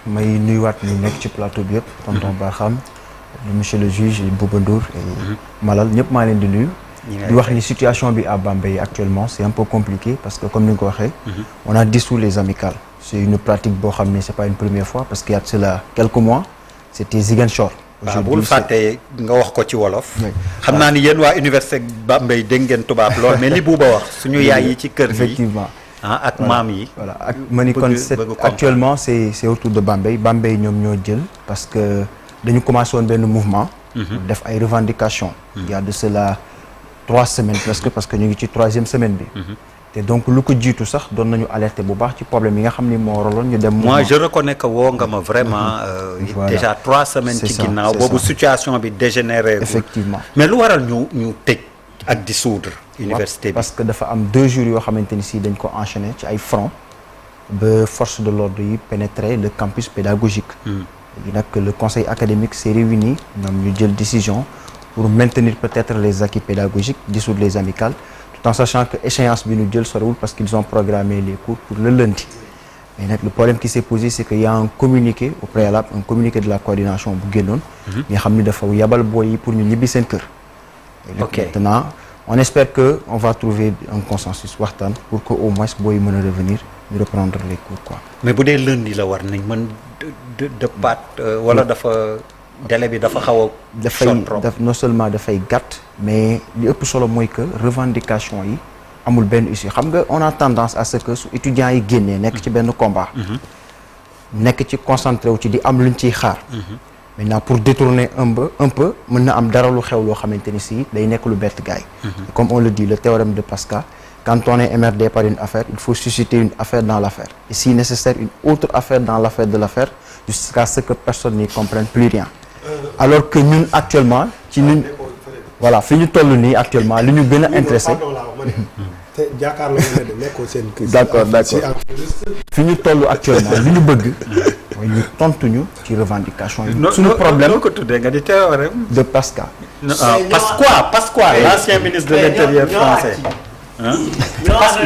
may nuyuwaat ñu nekk ci plateau bi yëpp tonton Barham monsieur le juge Bouba Ndour et Malal ñëpp maa leen di nuyu di wax ni situation bi à Bambey actuellement c'est un peu compliqué parce que comme ni nga ko waxee on a dissous les amicales c'est une pratique boo xam ne c'est pas une première fois parce qu'il y a de cela quelques mois c'était Ziguinchor waaw bul fàtte nga wax ko ci wolof xam naa ni yéen waa université Bambey dégg ngeen tubaab lool mais li Bouba wax suñu yaay yi ci kër gi effectivement ak maam yi voilà ak ma ni kon actuellement c'est autour de Bambey ñoom ñoo jël parce que dañu commencé woon benn mouvement def ay revendications il y a de cela 3 semaines presque parce que ñu ngi ci 3e semaine bi te donc lu ko jiitu sax doon nañu alerter bu baax ci problème yi nga xam ni moo waraloon ñu dem moi je reconnais que woo nga ma vraiment déjà 3 semaines ci ginnaaw boobu situation bi dégénéré effectivement mais lu waral ñu tëj ak dissoudre université bi parce que dafa am 2 jours yoo xamante ni si dañ ko enchaîner ci ay front ba force de l'ordre yi pénétrer le campus pédagogique léegi nag le conseil académique s'est réuni ñoom ñu jël décision pour maintenir peut-être les acquis pédagogiques dissoudre les amicales tout en sachant que échéance bi ñu jël sorewul parce qu'ils ont programmé les cours pour le lundi mais nag le problème qui s'est posé c'est qu'il y a un communiqué au préalable un communiqué de la coordination bu génnoon nga xam ni dafa yabal booy yi pour ñu ñibbi seen kër ok maintenant on espère que on va trouver un consensus waxtaan pour que au moins booy mën a revenir ñu reprendre les cours quoi. mais bu dee lundi la war nañ mën de pat wala dafa délai bi dafa xaw a. non seulement dafay gàtt mais li ëpp solo mooy que revendication yi amul benn issue xam nga on a tendance à ce que su étudiants yi génnee nekk ci benn combat. nekk ci concentré wu ci di am luñ ciy xaar. maintenant pour détourner un peu mën na am dara lu xew loo xamante ni si day nekk lu bett gaay comme on le dit le théorème de Pascal quand on est emmerdé par une affaire il faut susciter une affaire dans l'affaire et si nécessaire une autre affaire dans l'affaire de l'affaire jusqu'à ce que personne n'y comprenne plus rien alors que ñun actuellement ci ñun voilà fi ñu toll nii actuellement li ñu gën a intéressé d'accord fi ñu toll actuellement li ñu bëgg mooy ñu tontuñu ci revendication yi. suñu problème noo ko tuddee nga di théorème de Pascal. Pasqua l'ancien ministre de l'intérieur français.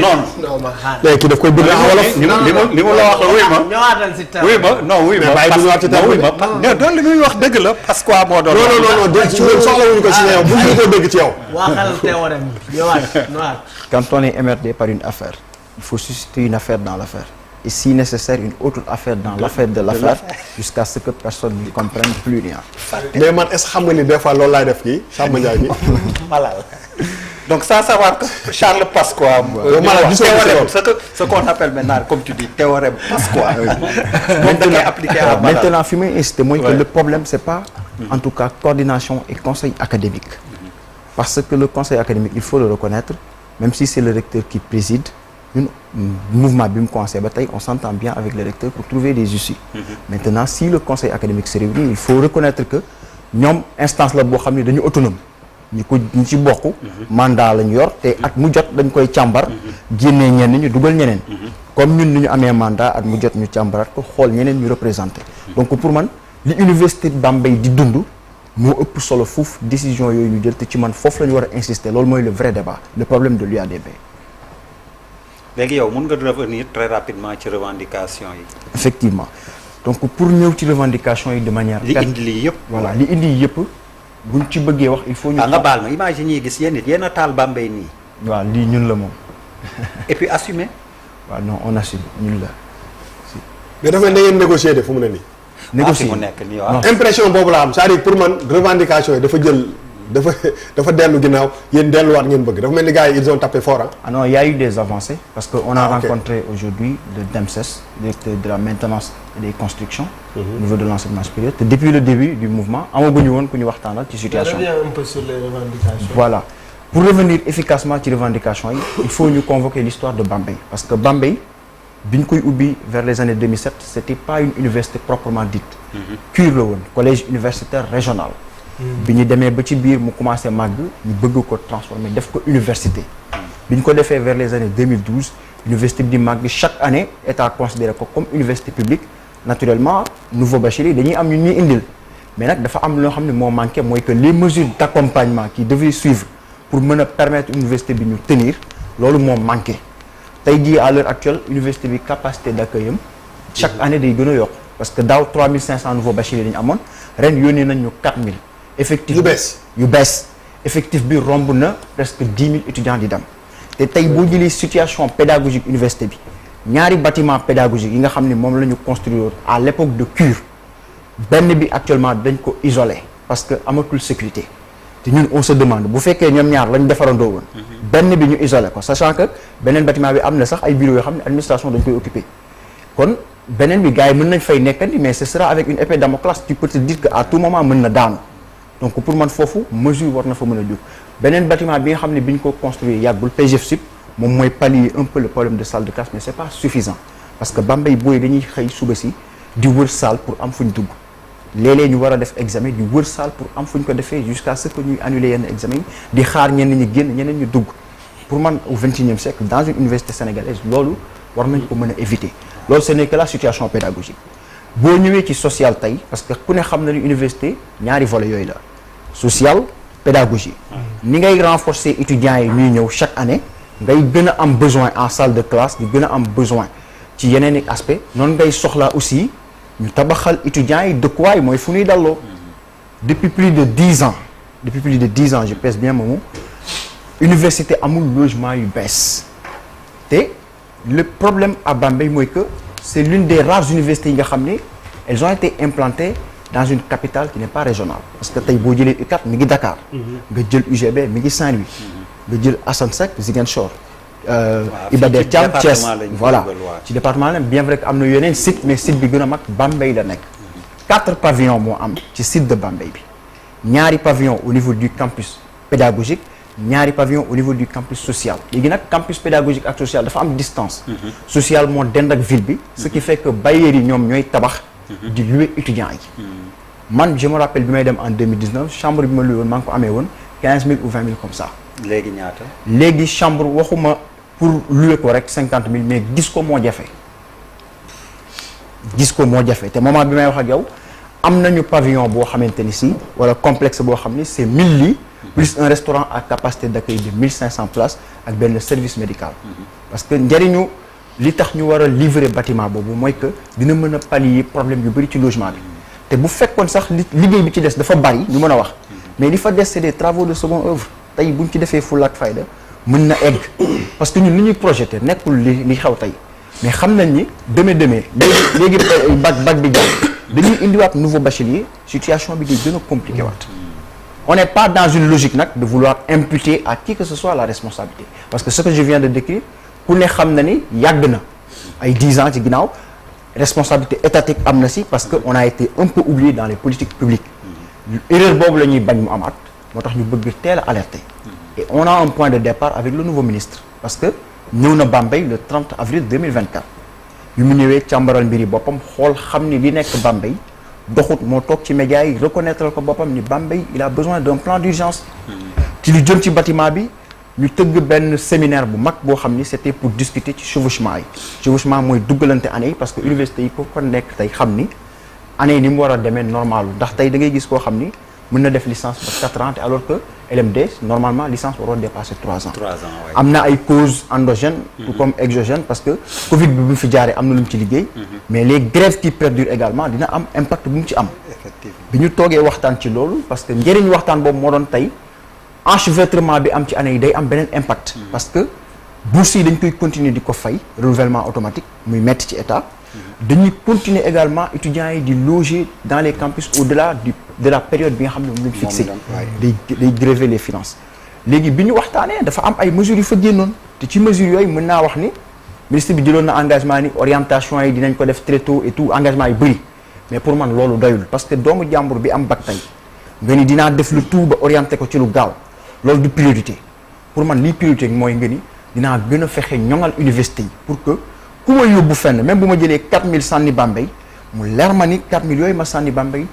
non. léegi daf koy bëgg a wolof. li mu la wax la wuy ma. wuy ma doon li muy wax dëgg la Pasqua moo doon. non dégg ci ñun soxlawuñu ko ci yow bu ñu ko dégg ci yow. waxal théorème bi ñëwaat. Quand on est emmerdé par une affaire il faut susciter une affaire dans l'affaire et si nécessaire une autre affaire dans l'affaire de l'affaire jusqu'à ce que personne ne comprenne plus rien. mais man est-ce que xam nga ni des fois loolu laay def kii Samba Ndiaye bi. Malal donc ça savoir que Charles Pasqua. Malal théorème ce qu'on appelle maintenant comme tu dis théorème Pasqua. maintenant fi may inciter mooy que le problème c'est pas en tout cas coordination et conseil académique. parce que le conseil académique il faut le reconnaître même si c'est le recteur qui préside. ñun mouvement bi mu commencé ba tey on s'entend bien avec le recteur pour trouver des issues maintenant si le conseil académique se réunit il faut reconnaître que ñoom instance la boo xam ne dañu autonome ñi ci bokk mandat lañu yor te at mu jot dañ koy càmbar génnee ñenn ñu dugal ñeneen comme ñun ni ñu amee mandat at mu jot ñu càmbaraat ko xool ñeneen ñu représenté donc pour man li université Bambey di dund moo ëpp solo fuuf décision yooyu ñu jël te ci man foofu la ñu war a insister loolu mooy le vrai débat le problème de l'UADB. léegi yow mën nga revenir très rapidement ci revendication yi. effectivement donc pour ñëw ci revendication yi de manière. li indi lii yëpp. voilà li indi yëpp buñ ci bëggee wax il faut ñu. nga baal ma imagine yi gis yéen it yéen a taal Bambey nii. waaw lii ñun la moom. et puis assumer. waaw non on assume ñun la. mais dafa ne da ngeen négocier de fu mu ne nii. négocier mu nekk nii waaw. impression boobu la am c'est-à-dire pour man revendication yi dafa jël. dafa dellu ginnaaw yéen delluwaat ngeen bëgg dafa mel ni gars yi ils ont tapé fort ah non il y a eu des avancées parce que on a rencontré aujourd'hui le DEMSES directeur de la maintenance et des constructions au niveau de l'enseignement supérieur te depuis le début du mouvement amaguñu woon ku ñu waxtaanal ci situation un peu sur les revendications. voilà pour revenir efficacement ci revendications yi il faut ñu convoquer l'histoire de Bambey parce que Bambey bi ñu koy ubbi vers les années 2007 c'était pas une université proprement dite CUR la woon collège universitaire régional bi ñu demee ba ci biir mu commencé màgg ñu bëgg ko transformer def ko université bi ñu ko defee vers les années 2012 université bi di màgg chaque année état considéré ko comme université publique naturellement nouveau bachelier yi dañuy am ñu ñuy indil mais nag dafa am loo xam ne moo manqué mooy que les mesures d'accompagnement qui devaient suivre pour mën a permettre université bi ñu tenir loolu moo manqué tey jii à l'heure actuelle université bi capacité d'accueil am chaque année day gën a yokk parce que daaw 3500 nouveaux bacheliers lañu amoon ren yónnee nañ ñu 4000. effectif yu bees effectif bi romb na presque 10 000 étudiants di dem te tey boo jëlee situation pédagogique université bi ñaari bâtiment pédagogique yi nga xam ne moom la ñu construire à l'époque de Cure benn bi actuellement dañ ko isolé parce que amatul sécurité te ñun on se demande bu fekkee ñoom ñaar lañ defarandoo woon benn bi ñu isolé ko sachant que beneen bâtiment bi am na sax ay bureaux yoo xam ne administration dañ koy occupé kon beneen bi gars yi mën nañ fay nekkandi mais ce sera avec une épée Damoclès tu peux te dire que à tout moment mën na daanu donc pour man foofu mesure war na fa mën a jóg beneen bâtiment bi nga xam ne bi ñu ko construire yàggul PGF-SUP moom mooy pallier un peu le problème de salle de classe mais c'est pas suffisant parce que Bambey booy dañuy xëy suba si di wër salle pour am fu ñu dugg léeg-léeg ñu war a def examen di wër salle pour am fu ñu ko defee jusqu'à ce que ñuy annuler yenn examen yi di xaar ñenn ñi génn ñeneen ñu dugg pour man au XXIe siècle dans une université sénégalaise loolu war nañ ko mën a éviter loolu ce n'est que la situation pédagogique boo ñëwee ci social tey parce que ku ne xam na ni université ñaari volets yooyu la social pédagogie ni ngay renforcer étudiants yi ñuy ñëw chaque année ngay gën a am besoin en salle de classe di gën a am besoin ci yeneen i aspect noonu ngay soxlaa aussi ñu tabaxal étudiants yi dëkkuwaay mooy fu ñuy dalloo depuis plus de 10 ans je pèse bien moomu université amul logement yu bees te le problème à Bambey mooy que c'est l'une des rares universités yi nga xam ne elles ont été implantées dans une capitale qui n'est pas régionale parce que tey boo jëlee UCAD mi ngi Dakar nga jël UGB mi ngi Saint-Louis nga jël Assane Seck Ziguinchor Iba Der Thiam Thiès voilà ci département la bien vrai que am na yeneen site mais site bi gën a mag Bambey la nekk 4 pavillons moo am ci site de Bambey bi ñaari pavillons au niveau du campus pédagogique ñaari pavillons au niveau du campus social léegi nag campus pédagogique ak social dafa am distance social moo dend ak ville bi ce qui fait que bailleurs yi ñoom ñooy tabax di louer étudiants yi man je me rappelle bi may dem en 2019 chambre bi ma loué woon maa ngi ko amee woon 15 000 ou 20 000 comme ça léegi ñaata léegi chambre waxuma pour louer ko rek 50 000 mais gis ko moo jafe te moment bi may wax ak yow am nañu pavillon boo xamante ni si wala complexe boo xam ni c'est 1000 lits plus un restaurant à capacité d'accueil de 1500 places ak benn service médical parce que njëriñu li tax ñu war a livrer bâtiment boobu mooy que dina mën a pallier problème yu bëri ci logement bi te bu fekkoon sax liggéey bi ci des dafa bari ñu mën a wax mais li fa des c'est des travaux de seconde œuvre tey buñ ci defee fulla ak fayda mën na egg parce que ñun li ñuy projeté nekkul li xew tey mais xam nañ ni demee léegi bac bi jàll dañuy indiwaat nouveau bachelier situation bi di gën a compliqué waat on n'est pas dans une logique nag de vouloir imputer à qui que ce soit la responsabilité parce que ce que je viens de décrire ku ne xam na ni yàgg na ay 10 ans ci ginnaaw responsabilité étatique am na si parce que on a été un peu oublié dans les politiques publiques erreur boobu la ñuy bañ mu amaat moo tax ñu bëgg teel a alerter et on a un point de départ avec le nouveau ministre parce que ñëw na Bambey le 30 avril 2024 bi mu ñëwee càmbaral mbiri boppam xool xam ni li nekk Bambey doxut moo toog ci médias yi reconnaître ko boppam ni Bambey il a besoin d'un plan d'urgence ci lu jëm ci bâtiment bi ñu tëgg benn séminaire bu mag boo xam ni c'était pour discuter ci chevauchement yi chevauchement mooy duggalante année yi parce que université yi ko nekk tey xam ni année yi ni mu war a demee normal ndax tey da ngay gis koo xam ni mën na def licence ba 4 ans alors que LMD normalement licence waroo dépasser 3 ans. 3 ans am na ay causes endogènes tout comme exogènes parce que Covid bi bu mu fi jaaree am na lu mu ci liggéey mais les grèves qui perdurent également dina am impact bu mu ci am effectivement bi ñu toogee waxtaan ci loolu parce que njëriñ waxtaan boobu moo doon tey enchevêtrement bi am ci année yi day am beneen impact parce que bourses yi dañ koy continuer di ko fay renouvellement automatique muy metti ci état dañuy continuer également étudiants yi di loger dans les campus au-delà de la période bi nga xam ne moom lañ fixé day gréver les finances léegi bi ñu waxtaanee dafa am ay mesures yu fa génnoon te ci mesures yooyu mën naa wax ni ministre bi jëloon na engagement ni orientation yi dinañ ko def très tôt et tout engagement yi bëri mais pour man loolu doyul parce que doomu jàmbur bi am bac tey nga ni dinaa def le tout ba orienté ko ci lu gaaw loolu du priorité pour man lii priorité mooy nga ni dinaa gën a fexe ñoŋal université yi pour que ku ma yóbbu fenn même bu ma jëlee 4000 sànni Bambey mu leer ma ni 4000 yooyu ma sànni Bambey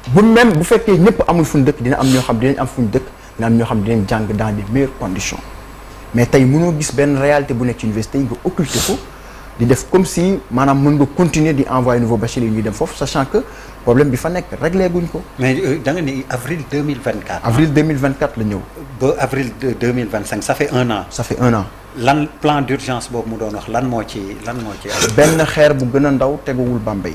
bu même bu fekkee ñëpp amul fu ñu dëkk dina am ñoo xam dinañ am fu ñu dëkk dina am ñoo xam dinañ jàng dans les meilleures conditions mais tey mënoo gis benn réalité bu nekk ci université yi nga occulter ko di def comme si maanaam mën nga continuer di envoyer nouveau bachelier ñuy dem foofu sachant que problème bi fa nekk réglé guñ ko. mais da nga ni avril 2024. avril 2024 la ñëw. ba avril 2025 ça fait 1 an. ça fait 1 an. lan plan d'urgence boobu mu doon wax lan moo ci benn xeer bu gën a ndaw teguwul Bambey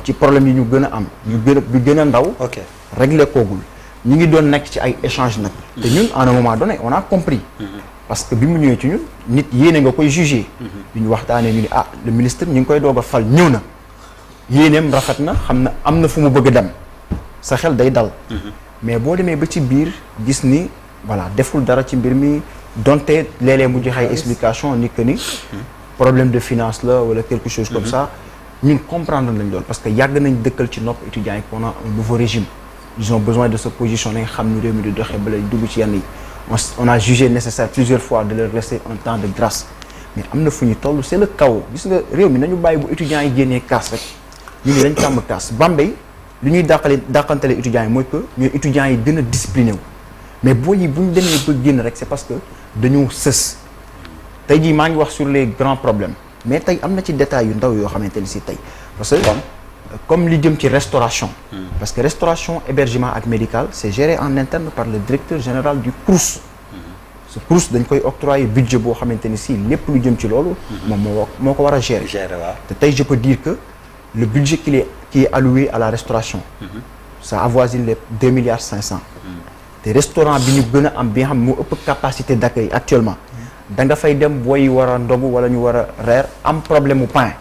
ci problème yi ñu gën a am yu gën a ndaw ok réglé koogul ñu ngi doon nekk ci ay échange nag te ñun à un moment donné on a compris parce que bi mu ñëwee ci ñun nit yéene nga koy jugé bi ñu waxtaanee ñu ni le ministre ñu ngi koy doog a fal ñëw na yéeneem rafet na xam na am na fu mu bëgg a dem sa xel day dal mais boo demee ba ci biir gis ni voilà deful dara ci mbir mi donte léeg-léeg mu joxe ay explication ni que ni problème de finance la wala quelque chose comme ça ñun comprendre lañ loolu parce que yàgg nañ dëkkal ci nopp étudiants yi qu'on a un nouveau régime ils ont besoin de se positionner xam ni réew mi di doxee ba lay dugg ci yenn yi on a jugé nécessaire plusieurs fois de leur laisser un temps de grâce mais am na fu ñu toll c'est le chaos gis nga réew mi nañu bàyyi bu étudiants yi génnee kaas rek ñu ngi dañ tàmm kaas Bambey li ñuy dàqantale étudiants yi mooy que ñooy étudiants yi gën a discipliné wu mais boo yi bu ñu demee ba génn rek c'est parce que dañoo sës tey jii maa ngi wax sur les grands problèmes mais tey am na ci détails yu ndaw yoo xamante ni si tey parce que comme li jëm ci restauration parce que restauration hébergement ak médical c'est géré en interne par le directeur général du CROUS ce CROUS dañ koy octroyer budget boo xamante ni si lépp lu jëm ci loolu moom moo ko war a gérer te tey je peux dire que le budget qui est alloué à la restauration ça avoisine les 2,5 milliards te restaurant bi ñu gën a am bi nga xam moo ëpp capacité d'accueil actuellement da nga fay dem booy war a ndogu wala ñu war a reer am problème mu pain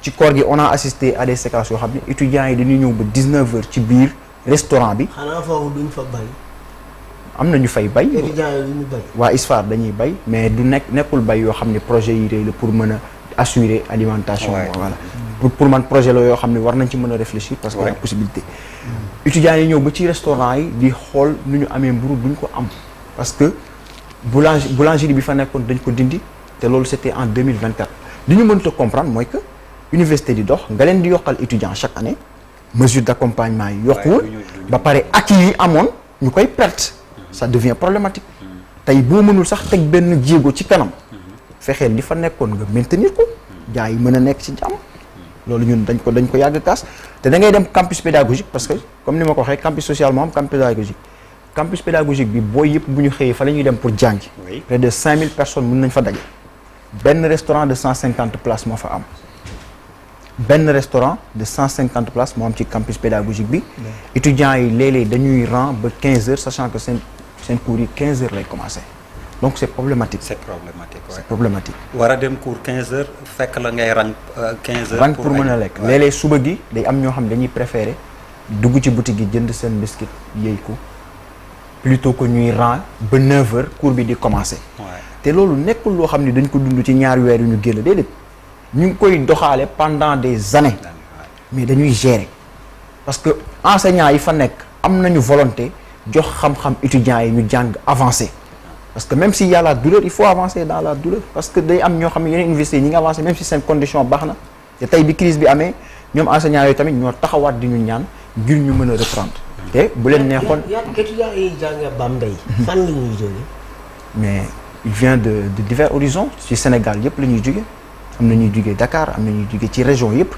ci koor gi on a assisté à des séquences yoo xam ne étudiants yi dañuy ñëw ba 19h ci biir restaurant bi. xanaa foofu duñ fa bay. am na ñu fay bay. étudiants yi duñu bay. waa ISFAR dañuy bay mais du nekkul bay yoo xam ne projet yi rëy la pour mën a assurer alimentation. voilà pour man projet la yoo xam ne war nañ ci mën a réfléchir. parce que y a possibilité. étudiants yi ñëw ba ci restaurant yi di xool nu ñu amee mburu duñ ko am parce que boulangerie bi fa nekkoon dañ ko dindi te loolu c'était en 2024 li ñu mënta comprendre mooy que. université di dox nga leen di yokkal étudiant chaque année mesure d'accompagnement yi yokkuwul ba pare acquis yi amoon ñu koy perte ça devient problématique tey boo mënul sax teg benn jéego ci kanam fexeel li fa nekkoon nga maintenir ko gars yi mën a nekk ci jàmm loolu ñun dañ ko yàgg kaas te da ngay dem campus pédagogique parce que comme ni ma ko waxee campus social moo am campus pédagogique bi booy yëpp bu ñu xëyee fa la ñuy dem pour jàngi près de 5000 personnes mën nañ fa daje benn restaurant de 150 places moo fa am benn restaurant de 150 places moo am ci campus pédagogique bi étudiants yi léeg-léeg dañuy rang ba 15 heures sachant que seen cours yi 15 heures lay commencer donc c'est problématique. C'est problématique. war a dem cours 15 heures fekk la ngay rang 15 heures. rang pour mën a lekk léeg-léeg suba gi day am ñoo xam ne dañuy préférer dugg ci boutique yi jënd seen biscuit yëy ko plutôt que ñuy rang ba 9 heures cours bi di commencer. te loolu nekkul loo xam ne dañ ko dund ci ñaari weer yu ñu génn déedéet. ñu ngi koy doxaale pendant des années mais dañuy gérer parce que enseignants yi fa nekk am nañu volonté jox xam-xam étudiants yi ñu jàng avancer parce que même s'il y a la douleur il faut avancer dans la douleur parce que day am ñoo xam ne yeneen université yi ñi ngi avancer même si seen condition baax na te tey bi crise bi amee ñoom enseignants yooyu tamit ñoo taxawaat di ñu ñaan ngir ñu mën a reprendre te bu leen neexoon étudiants yi jàng Bambey fan la ñuy jógee mais il vient de divers horizons ci Sénégal yëpp la ñuy jóge am na ñuy jugee Dakar am na ñuy jugee ci région yëpp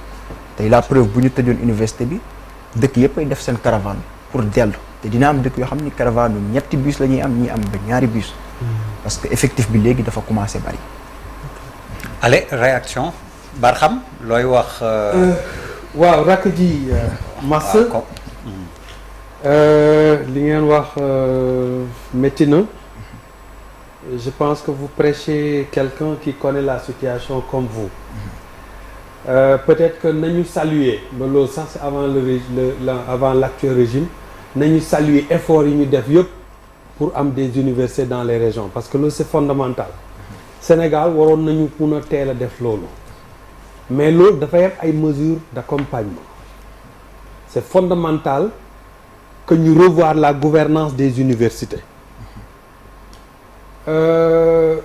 tey la preuve bu ñu tëjoon université bi dëkk yëpp ay def seen caravane pour dellu te dina am dëkk yoo xam ni caravane yu ñetti bus la ñuy am ñi am ba ñaari bus parce que effectif bi léegi dafa commencé bari. allez réaction Barham looy wax. waaw rakk ji Mass li ngeen wax métti na. Je pense que vous prêchez quelqu'un qui connaît la situation comme vous. Peut-être que nañu saluer ba loolu sax c'est avant l'actuel régime nañu saluer effort yi ñu def yëpp pour am des universités dans les régions parce que loolu c'est fondamental. Sénégal waroon nañu mun a teel a def loolu mais loolu dafay am ay mesures d'accompagnement. C'est fondamental que ñu revoir la gouvernance des universités.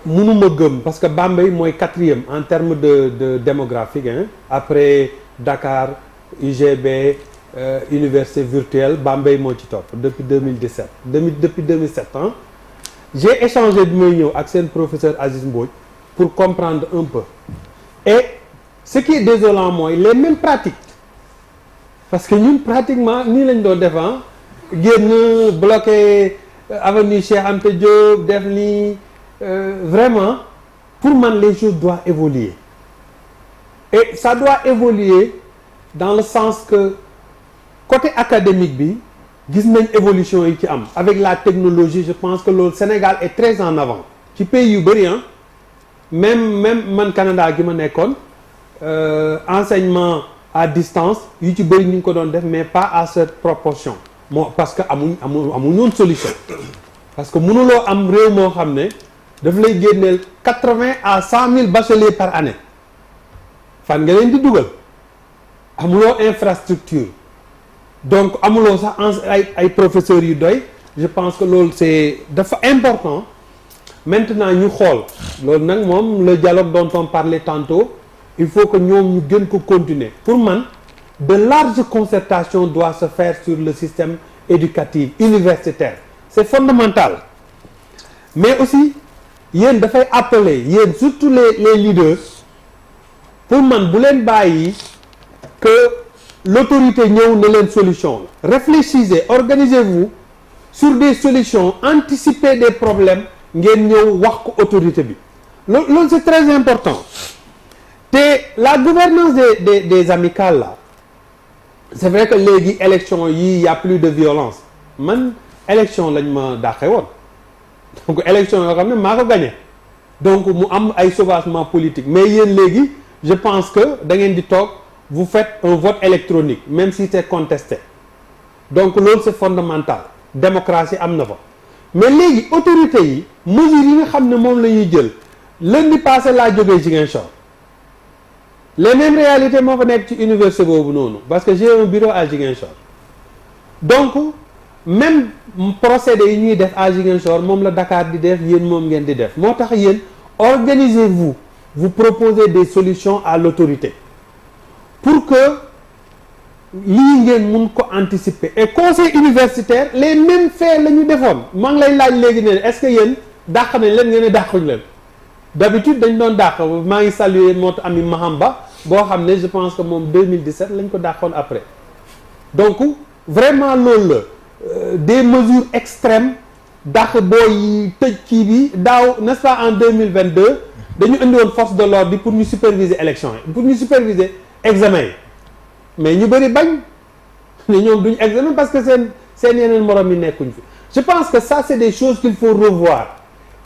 Mënuma gëm parce que Bambey mooy 4e en termes de démographique hein après Dakar UGB université virtuelle Bambey moo ci topp depuis 2017 depuis 2007 hein j'ai échangé bi may ñëw ak seen professeur Aziz Mbodj pour comprendre un peu et ce qui est désolant mooy les mêmes pratiques parce que ñun pratiquement nii lañ doon def génn bloqué avenue Cheikh Anta Diop def ni vraiment pour man les choses doivent évoluer et ça doit évoluer dans le sens que côté académique bi gis nañ évolution yi ci am avec la technologie. Je pense que le Sénégal est très en avant ci pays yu bëri même man Canada gi ma nekkoon enseignement à distance yu ci bëri ñu ngi ko doon def mais pas à cette proportion parce que amuñ woon solution parce que mënuloo am réew moo xam ne daf lay génneel 80 à 100 000 bacheliers par année fan nga leen di dugal amuloo infrastructure donc amuloo sax ay professeurs yu doy. Je pense que loolu c'est dafa important maintenant ñu xool loolu nag moom le dialogue dont on parlait tantôt il faut que ñoom ñu gën ko continuer. Pour man de larges concertations doivent se faire sur le système éducatif universitaire c'est fondamental mais aussi yéen dafay appeler yéen surtout les leaders pour man bu leen bàyyi que l'autorité ñëw ne leen solution la. Réfléchissez, organisez-vous sur des solutions, anticipez des problèmes ngeen ñëw wax ko autorité bi loolu c'est très important te la gouvernance des amicales là c'est vrai que léegi élection yi y a plus de violence man élection lañ ma dàqe woon donc élection yoo xam ne maa ko gagné donc mu am ay sauvagement politique mais yéen léegi je pense que da ngeen di toog vous faites un vote électronique même si c'est contesté donc loolu c'est fondamental démocratie am na fa mais léegi autorités yi mesures yi nga xam ne moom la ñuy jël lundi passé laa jógee Ziguinchor les mêmes réalités moo fa nekk ci université boobu noonu parce que j'ai un bureau à Ziguinchor donc même procédé yi ñuy def à Ziguinchor moom la Dakar di def yéen moom ngeen di def moo tax yéen organisez-vous vous proposez des solutions à l'autorité pour que lii ngeen mun ko anticiper et conseil universitaire les mêmes faits la ñu defoon maa ngi lay laaj léegi ne est-ce que yéen dàq nañ leen ngeen ne dàquñ leen d'habitude dañ doon dàq maa ngi saluer notre ami Mahamba boo xam ne je pense que moom 2017 lañ ko dàqoon après donc vraiment loolu la des mesures extrêmes dàq booy tëj kii bi daaw n'est-ce pas en 2022 dañu indi woon force de l'ordre bi pour ñu superviser élection yi pour ñu superviser examen yi mais ñu bëri bañ ne ñoom duñu examen parce que seen yeneen morom yi nekkuñ fi je pense que ça c'est des choses qu'il faut revoir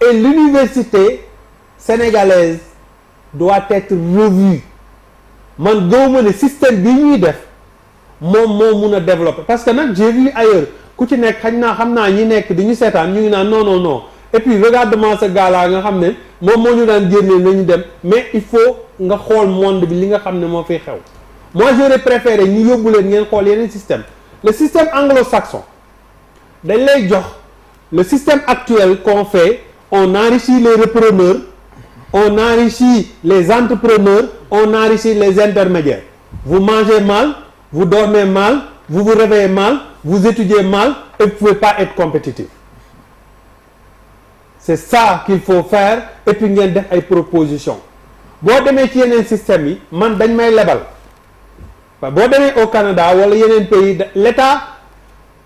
et l'université sénégalaise doit être revue man gëwuma ne système bi ñuy def moom moo mun a développer parce que nag j'ai vu ailleurs ku ci nekk xam naa ñi nekk di ñu seetaan ñu ngi naan non et puis regarde-moi ce gars-là nga xam ne moom moo ñu daan génnee nañu dem mais il faut nga xool monde bi li nga xam ne moo fiy xew moi j'aurais préféré ñu yóbbu leen ngeen xool yeneen système le système anglo-saxon dañ lay jox le système actuel qu'on fait on enrichit les repreneurs on enrichit les entrepreneurs on enrichit les intermédiaires vous mangez mal vous dormez mal vous vous réveillez mal vous étudiez mal et vous pouvez pas être compétitif c'est ça qu'il faut faire et puis ngeen def ay propositions boo demee ci yeneen système yi man dañ may lebal boo demee au Canada wala yeneen pays l'État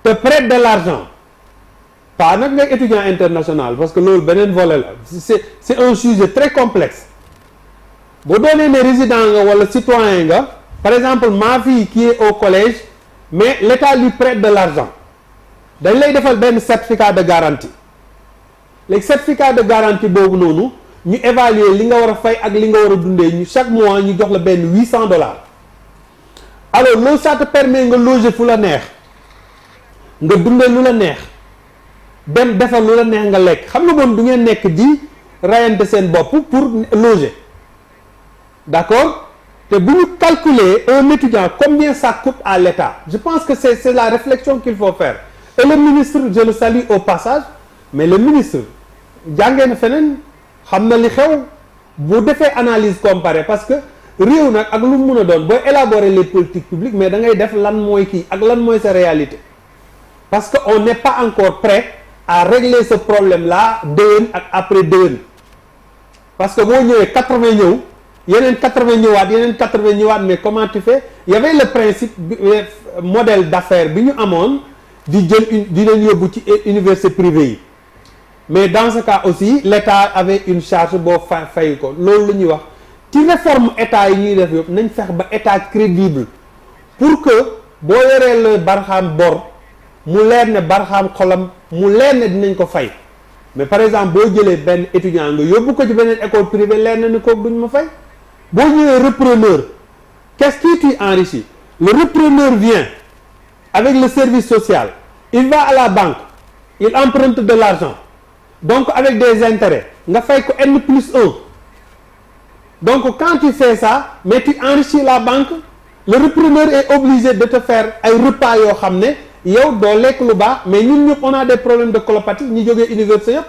te prête de l'argent pas nag ngay étudiant international parce que loolu beneen volet la c'est un sujet très complexe boo doonee ne résident nga wala citoyen nga par exemple ma fille qui est au collège mais l'État lui prête de l'argent dañ lay defal benn certificat de garantie léegi certificat de garantie boobu noonu ñu évaluer li nga war a fay ak li nga war a dundee ñu chaque mois ñu jox la benn $800 alors loolu ça te permet nga loger fu la neex nga dundee lu la neex dem defal lu la neex nga lekk xam nga moom du ngeen nekk di rayante seen bopp pour loger d'accord te bu ñu calculer un étudiant combien ça coûte à l'État je pense que c'est la réflexion qu'il faut faire et le ministre je le salue au passage mais le ministre jàngee na feneen xam na li xew bu defee analyse comparée parce que réew nag ak lu mu mun a doon booy élaborer les politiques publiques mais da ngay def lan mooy kii ak lan mooy sa réalité parce que on n'est pas encore prêt à régler ce problème là déwén ak après déwén parce que boo ñëwee 80 ñëw yeneen 80 ñëwaat yeneen 80 ñëwaat mais comment tu fais il y avait le principe modèle d'affaires bi ñu amoon di jël di leen yóbbu ci université privée yi mais dans ce cas aussi l'État avait une charge boo fay ko loolu la ñuy wax ci réforme état yi ñuy def yëpp nañ fex ba état crédible pour que boo yoree la Barham bor mu leer ne Barham xolam mu leer ne dinañ ko fay mais par exemple boo jëlee benn étudiant nga yóbbu ko ci beneen école privée leer na ni kooku duñ ma fay boo ñëwee repreneur qu'est-ce qui tu enrichis le repreneur vient avec le service social il va à la banque il emprunte de l'argent donc avec des intérêts nga fay ko N+1 donc quand tu fais ça mais tu enrichis la banque le repreneur est obligé de te faire ay repas yoo xam ne yow doo lekk lu baax mais ñun ñëpp on a des problèmes de colopathie ñi jógee université yëpp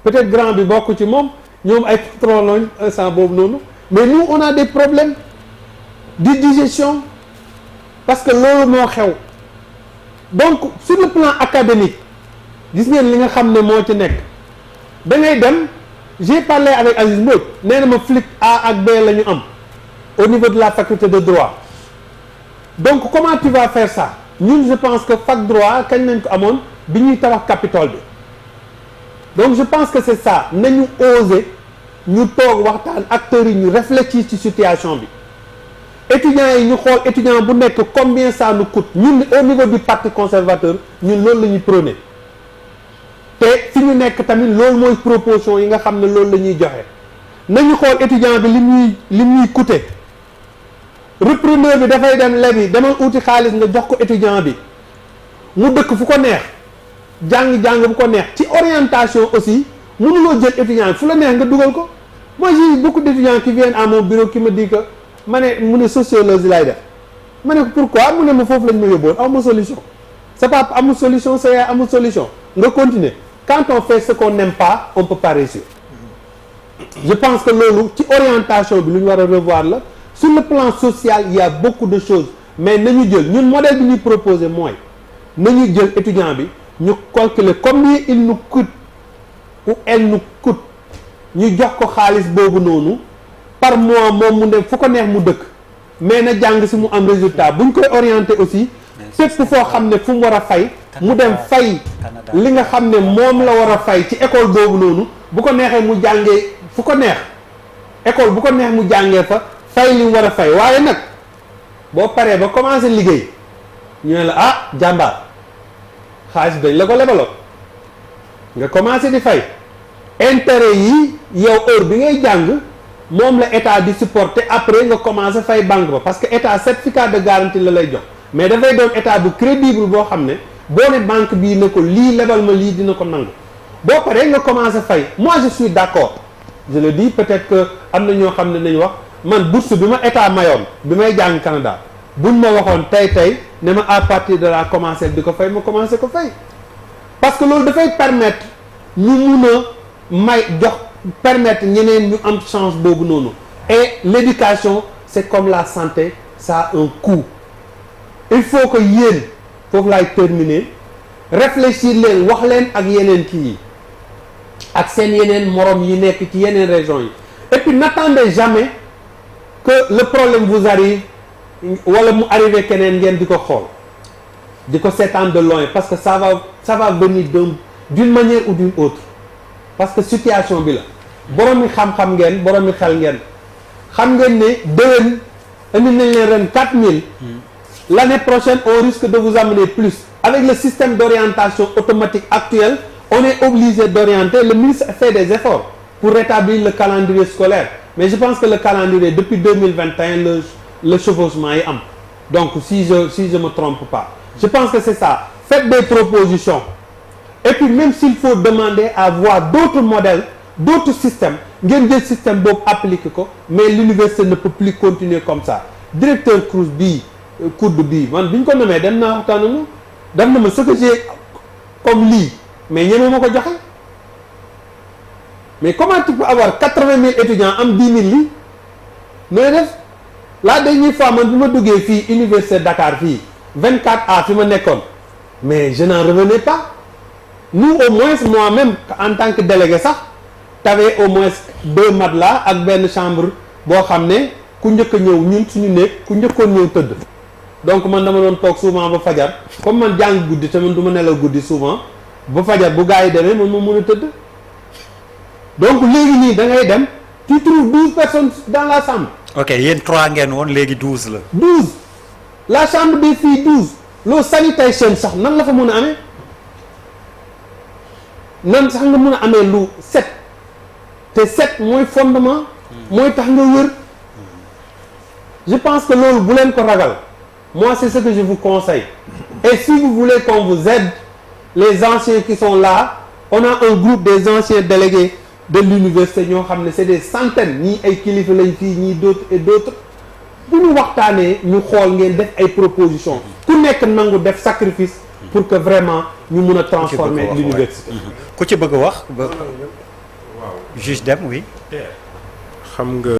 peut-être grand bi bokk ci moom ñoom ay patron lañ instant boobu noonu mais nous on a des problèmes de digestion parce que loolu moo xew donc sur le plan académique gis ngeen li nga xam ne moo ci nekk da ngay dem j'ai parlé avec Aziz Mbodj nee na ma flic A ak B la ñu am au niveau de la faculté de droit donc comment tu vas faire ça ñun je pense que fac droit kañ nañ ko amoon bi ñuy tabax Capitole bi donc je pense que c'est ça nañu oser ñu toog waxtaan acteurs yi ñu réfléchir ci situation bi étudiants yi ñu xool étudiant bu nekk combien ça nous coûte ñun au niveau du parti conservateur ñun loolu la ñuy prôner te fi ñu nekk tamit loolu mooy proposition yi nga xam ne loolu la ñuy joxe nañu xool étudiant bi li muy coûter repreneur bi dafay dem lebi demal uti xaalis nga jox ko étudiant bi mu dëkk fu ko neex jàng bu ko neex ci orientation aussi mënuloo jël étudiant bi fu la neex nga dugal ko moi j'ai beaucoup d'étudiants qui viennent à mon bureau qui me disent que ma ne mu ne sociologie lay def ma ne ko pourquoi mu ne ma foofu lañ ma yóbboon amul solution c'est pas amul solution c'est amul solution nga continuer quand on fait ce qu'on n'aime pas on peut pas réussir je pense que loolu ci orientation bi lu ñu war a revoir la sur le plan social il y a beaucoup de choses mais nañu jël ñun modèle bi ñuy proposer mooy nañu jël étudiant bi ñu calculer combien il nous coûte ou elle nous coûte ñu jox ko xaalis boobu noonu par mois moom mu ne fu ko neex mu dëkk mais na jàng si mu am résultat bu ñu koy orienter aussi fépp foo xam ne fu mu war a fay mu dem fay li nga xam ne moom la war a fay ci école boobu noonu bu ko neexee mu jàngee fu ko neex école bu ko neex mu jàngee fa fay li mu war a fay waaye nag boo paree ba commencé liggéey ñu ne la ah jàmbaar xaalis dañ la ko lebaloon nga commencé di fay intérêt yi yow heure bi ngay jàng moom la état di supporter après nga commencé fay banque ba parce que état certificat de garantie la lay jox mais dafay doon état bu crédible boo xam ne boo ne banque bii ne ko lii lebal ma lii dina ko nangu boo paree nga commencé fay moi je suis d'accord je le dis peut-être que am na ñoo xam ne nañu wax man bourse bi ma état mayoon bi may jàng Canada buñ ma waxoon tey ne ma à partir de là commencé di ko fay ma commencé ko fay parce que loolu dafay permettre ñu mun a may jox permettre ñeneen ñu am chance boobu noonu et l'éducation c'est comme la santé ça a un coût il faut que yéen foofu laay terminer réfléchir leen wax leen ak yeneen kii yi ak seen yeneen morom yi nekk ci yeneen régions yi et puis n'attendez jamais que le problème vous arrive wala mu arrivé keneen ngeen di ko xool di ko seetaan de loin parce que ça va venir d'une manière ou d'une autre parce que situation bi la borom mi xam-xam ngeen borom mi xel ngeen xam ngeen ne déwén indi nañ leen ren 4000 l'année prochaine on risque de vous amener plus avec le système d'orientation automatique actuel on est obligé d'orienter le ministre fait des efforts pour rétablir le calendrier scolaire mais je pense que le calendrier depuis 2021 le chevauchement yi am donc si je me trompe pas je pense que c'est ça faites des propositions et puis même s'il faut demander à voir d'autres modèles d'autres systèmes ngeen jël système boobu appliquer ko mais l'université ne peut plus continuer comme ça directeur Crous bii COUD bii man bi ñu ko nomee dem naa waxtaan ak moom dem na ma ce que j'ai comme lii mais ñeme ma ko joxe mais comment tu peux avoir 80 000 étudiants am 10 000 lii nooy def la dernière fois man bi ma duggee fii université Dakar fii 24A fi ma nekkoon mais je n'en revenais pas nous au moins moi-même en tant que délégué sax t'avais au moins 2 matelas ak benn chambre boo xam ne ku njëkk a ñëw ñun suñu néeg ku njëkkoon ñëw tëdd donc man dama doon toog souvent ba fajar comme man jàng guddi te man du ma nelaw guddi souvent ba fajar bu gars yi demee man ma mën a tëdd donc léegi nii da ngay dem tu trouves 12 personnes dans la chambre. ok yéen 3 ngeen woon léegi 12 la. 12 la chambre des filles 12 l'eau sanitation sax nan la fa mën a amee nan sax nga mën a amee lu set te set mooy fondement mooy tax nga wër je pense que loolu bu leen ko ragal moi c'est ce que je vous conseille et si vous voulez qu'on vous aide les anciens qui sont là on a un groupe des anciens délégués de l'université ñoo xam ne c'est des centaines ñii ay kilifa lañ fii ñii d'autres et d'autres bu ñu waxtaanee ñu xool ngeen def ay propositions ku nekk nangu def sacrifice pour que vraiment ñu mun a transformer l'université ku ci bëgg a wax ba juge Dème oui xam nga